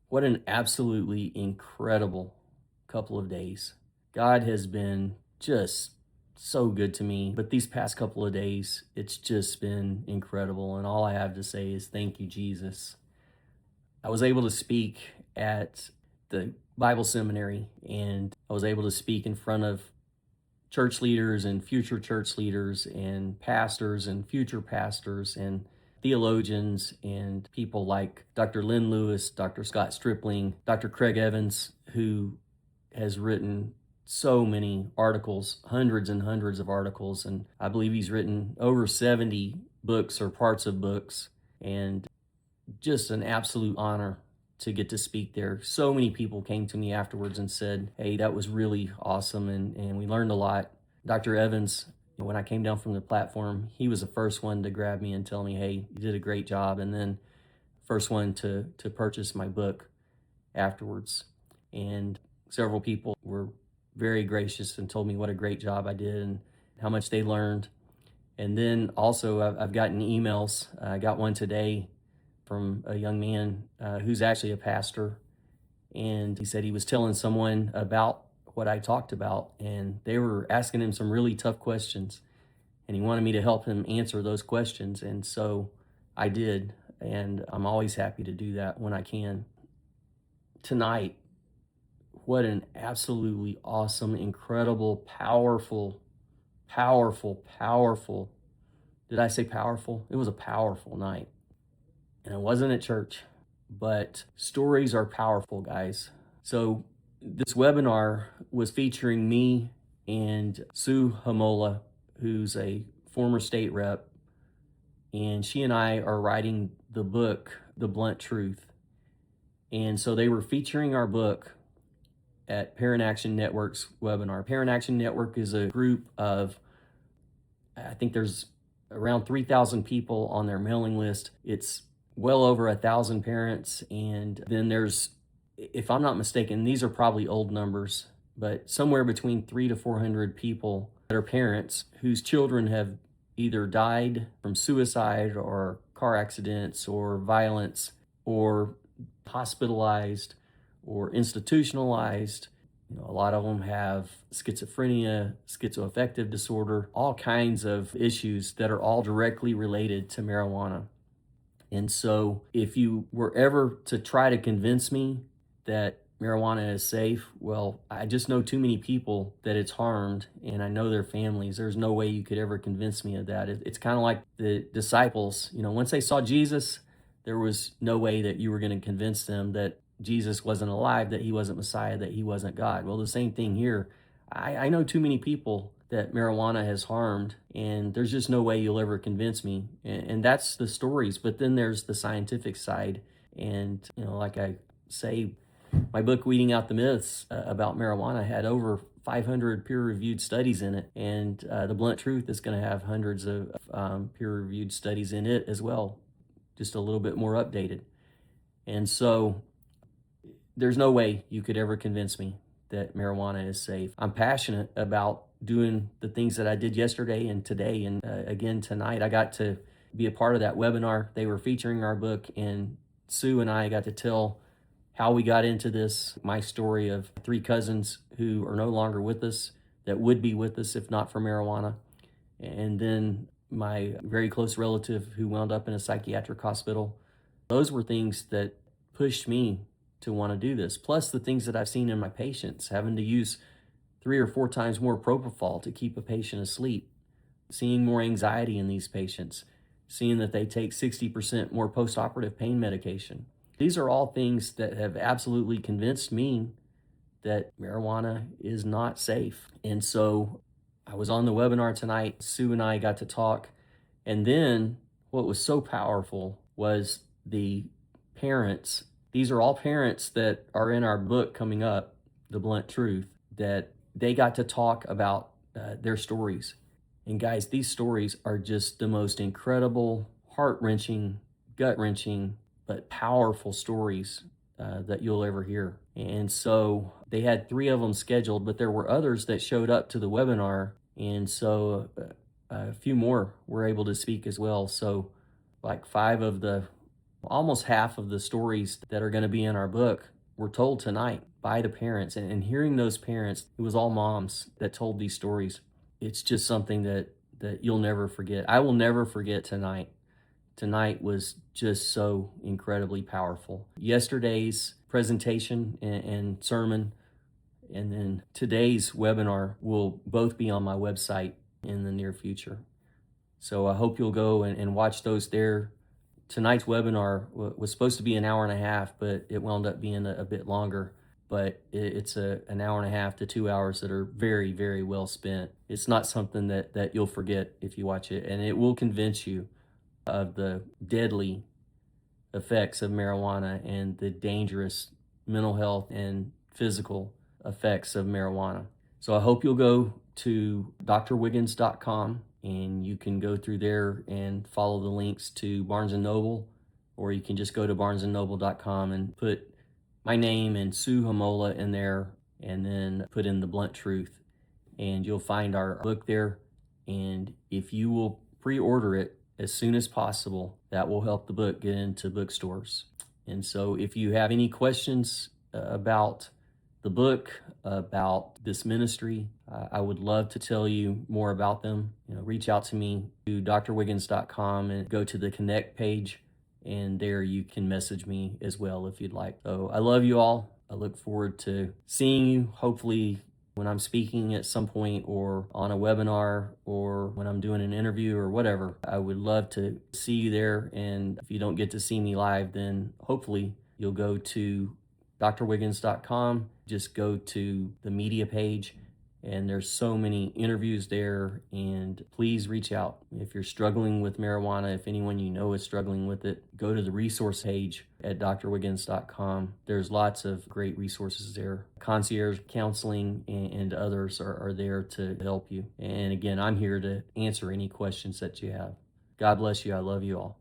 What an absolutely incredible couple of days. God has been just so good to me. But these past couple of days, it's just been incredible. And all I have to say is thank you, Jesus. I was able to speak at the Bible seminary, and I was able to speak in front of church leaders and future church leaders and pastors and future pastors and theologians and people like Dr. Lynn Lewis, Dr. Scott Stripling, Dr. Craig Evans, who has written so many articles, hundreds and hundreds of articles. And I believe he's written over 70 books or parts of books. And just an absolute honor to get to speak there. So many people came to me afterwards and said, hey, that was really awesome. And we learned a lot. Dr. Evans, when I came down from the platform, he was the first one to grab me and tell me, hey, you did a great job. And then first one to purchase my book afterwards. And several people were very gracious and told me what a great job I did and how much they learned. And then also I've gotten emails. I got one today from a young man who's actually a pastor. And he said he was telling someone about what I talked about, and they were asking him some really tough questions. And he wanted me to help him answer those questions. And so I did. And I'm always happy to do that when I can. Tonight, what an absolutely awesome, incredible, powerful. Did I say powerful? It was a powerful night. And it wasn't at church, but stories are powerful, guys. So this webinar was featuring me and Sue Hamola, who's a former state rep, and she and I are writing the book, The Blunt Truth. And so they were featuring our book at Parent Action Network's webinar. Parent Action Network is a group of, I think there's around 3,000 people on their mailing list. It's well over 1,000 parents. And then there's, if I'm not mistaken, these are probably old numbers, but somewhere between 300 to 400 people that are parents whose children have either died from suicide or car accidents or violence or hospitalized or institutionalized. A lot of them have schizophrenia, schizoaffective disorder, all kinds of issues that are all directly related to marijuana. And so if you were ever to try to convince me that marijuana is safe, well, I just know too many people that it's harmed, and I know their families. There's no way you could ever convince me of that. It's kind of like the disciples. Once they saw Jesus, there was no way that you were going to convince them that Jesus wasn't alive, that he wasn't Messiah, that he wasn't God. Well, the same thing here. I know too many people that marijuana has harmed, and there's just no way you'll ever convince me. And that's the stories. But then there's the scientific side. And, like I say, my book, Weeding Out the Myths about marijuana, had over 500 peer-reviewed studies in it. And The Blunt Truth is going to have hundreds of peer-reviewed studies in it as well, just a little bit more updated. And so there's no way you could ever convince me that marijuana is safe. I'm passionate about doing the things that I did yesterday and today and again tonight. I got to be a part of that webinar. They were featuring our book, and Sue and I got to tell how we got into this, my story of 3 cousins who are no longer with us, that would be with us if not for marijuana, and then my very close relative who wound up in a psychiatric hospital. Those were things that pushed me to want to do this. Plus the things that I've seen in my patients, having to use 3 or 4 times more propofol to keep a patient asleep, seeing more anxiety in these patients, seeing that they take 60% more post-operative pain medication. These are all things that have absolutely convinced me that marijuana is not safe. And so I was on the webinar tonight. Sue and I got to talk. And then what was so powerful was the parents. These are all parents that are in our book coming up, The Blunt Truth, that they got to talk about their stories. And guys, these stories are just the most incredible, heart-wrenching, gut-wrenching, but powerful stories that you'll ever hear. And so they had 3 of them scheduled, but there were others that showed up to the webinar. And so a few more were able to speak as well. So like 5 of the Almost half of the stories that are going to be in our book were told tonight by the parents. And hearing those parents, it was all moms that told these stories. It's just something that you'll never forget. I will never forget tonight. Tonight was just so incredibly powerful. Yesterday's presentation and sermon, and then today's webinar will both be on my website in the near future. So I hope you'll go and watch those there. Tonight's webinar was supposed to be an hour and a half, but it wound up being a bit longer. But it's an hour and a half to 2 hours that are very, very well spent. It's not something that you'll forget if you watch it, and it will convince you of the deadly effects of marijuana and the dangerous mental health and physical effects of marijuana. So I hope you'll go to drwiggins.com and you can go through there and follow the links to Barnes & Noble, or you can just go to barnesandnoble.com and put my name and Sue Hamola in there, and then put in The Blunt Truth, and you'll find our book there. And if you will pre-order it as soon as possible, that will help the book get into bookstores. And so if you have any questions about the book, about this ministry, I would love to tell you more about them. Reach out to me to drwiggins.com and go to the connect page, and there you can message me as well if you'd like. So I love you all. I look forward to seeing you, hopefully when I'm speaking at some point, or on a webinar, or when I'm doing an interview or whatever. I would love to see you there. And if you don't get to see me live, then hopefully you'll go to drwiggins.com, just go to the media page, and there's so many interviews there. And please reach out if you're struggling with marijuana. If anyone you know is struggling with it, go to the resource page at drwiggins.com. There's lots of great resources there. Concierge counseling and others are there to help you. And again, I'm here to answer any questions that you have. God bless you. I love you all.